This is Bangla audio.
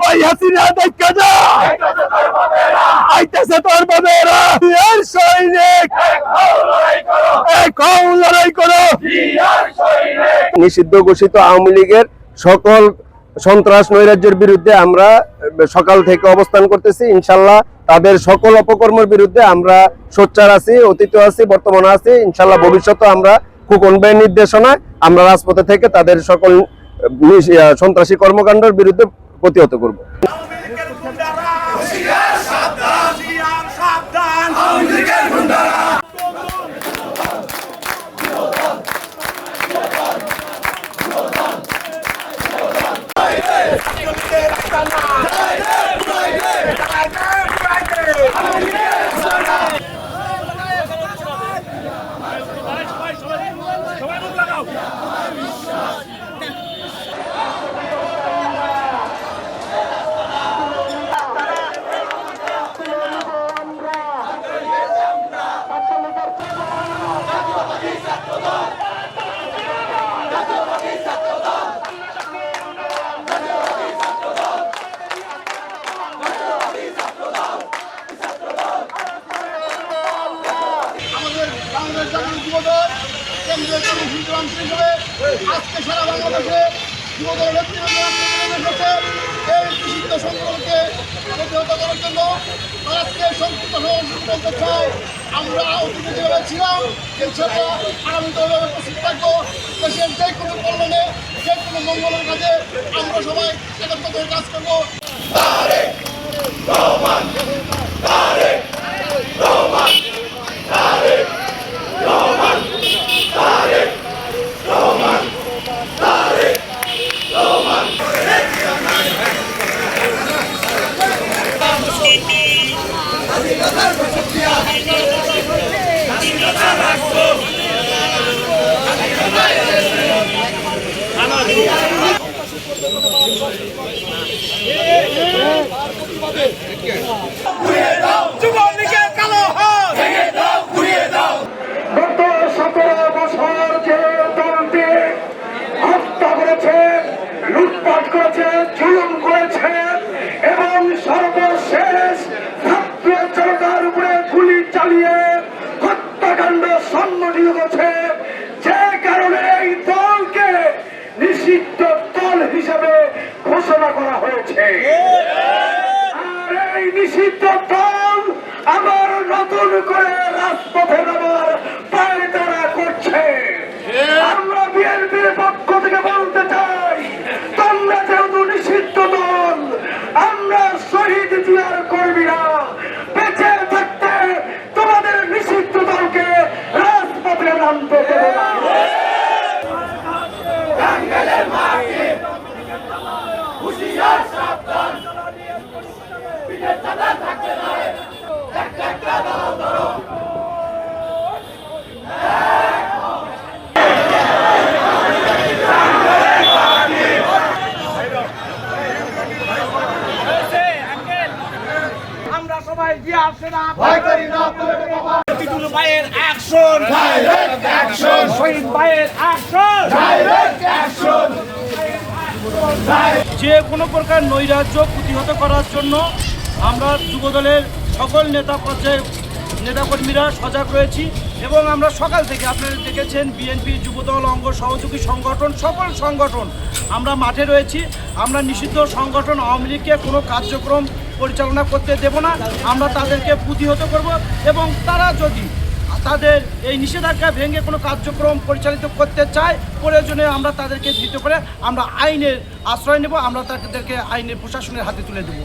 ওই হাসিনা দেখা যা আইতেছে তোর বাবেরা আর সৈনিক এক হও লড়াই করো। নিষিদ্ধ ঘোষিত আওয়ামী লীগের সকল সন্ত্রাস নৈরাজ্যের বিরুদ্ধে আমরা সকাল থেকে অবস্থান করতেছি। ইনশাল্লাহ তাদের সকল অপকর্মের বিরুদ্ধে আমরা সোচ্চার আছি, অতীত আছি, বর্তমানে আছি। ইনশাল্লাহ ভবিষ্যতে আমরা খোকন ভাইয়ের নির্দেশনায় আমরা রাজপথে থেকে তাদের সকল সন্ত্রাসী কর্মকাণ্ডের বিরুদ্ধে প্রতিহত করব। আজকে সারা বাংলাদেশে যুবদল নেতৃত্ব এই নিষিদ্ধ সংগ্রামকে প্রতিহত করার জন্য আজকে সংক্ষিপ্ত বলতে চাই, আমরা অতীতে যেভাবে ছিলাম ইনশাআল্লাহ আগামীতে ওইভাবে প্রস্তুত থাকবো। দেশের যে কোনো কল্যাণে যে কোনো মঙ্গলের কাজে আমরা সবাই একত্র হয়ে কাজ করবো। গত 17 বছর যে দলটি হত্যা করেছে, লুটপাট করেছে, জুলুম করেছে এবং সর্বশেষ ছাত্র জনতার উপরে গুলি চালিয়ে হত্যাকাণ্ড সংঘটিত করেছে, যে কারণে এই দলকে নিষিদ্ধ দল হিসেবে ঘোষণা করা হয়েছে। আর এই নিষিদ্ধ দল আবার নতুন করে রাজপথে নামার পায়তারা করছে। আমরা বিএনপির পক্ষ থেকে বলতে চাই, তোমরা যেহেতু নিষিদ্ধ দল, আমরা শহীদ জিয়ার কর্মীরা বেঁচে থাকতে তোমাদের নিষিদ্ধ দলকে রাজপথে নামতে দেব না। আমরা সবাই জিয়ার সেনা ভয় করি না। তিতুল ভাইয়ের অ্যাকশন, ডাইরেক্ট অ্যাকশন। শহীদ ভাইয়ের অ্যাকশন, ডাইরেক্ট অ্যাকশন। যে কোনো প্রকার নৈরাজ্য প্রতিহত করার জন্য আমরা যুবদলের সকল নেতা পর্যায়ে নেতাকর্মীরা সজাগ রয়েছি এবং আমরা সকাল থেকে আপনারা দেখেছেন বিএনপি যুবদল অঙ্গ সহযোগী সংগঠন সকল সংগঠন আমরা মাঠে রয়েছি। আমরা নিষিদ্ধ সংগঠন আওয়ামী লীগকে কোনো কার্যক্রম পরিচালনা করতে দেব না। আমরা তাদেরকে প্রতিহত করব এবং তারা যদি তাদের এই নিষেধাজ্ঞা ভেঙে কোনো কার্যক্রম পরিচালিত করতে চায়, প্রয়োজনে আমরা তাদেরকে ধৃত করে আমরা আইনের আশ্রয় নেব, আমরা তাদেরকে আইনের প্রশাসনের হাতে তুলে দেব।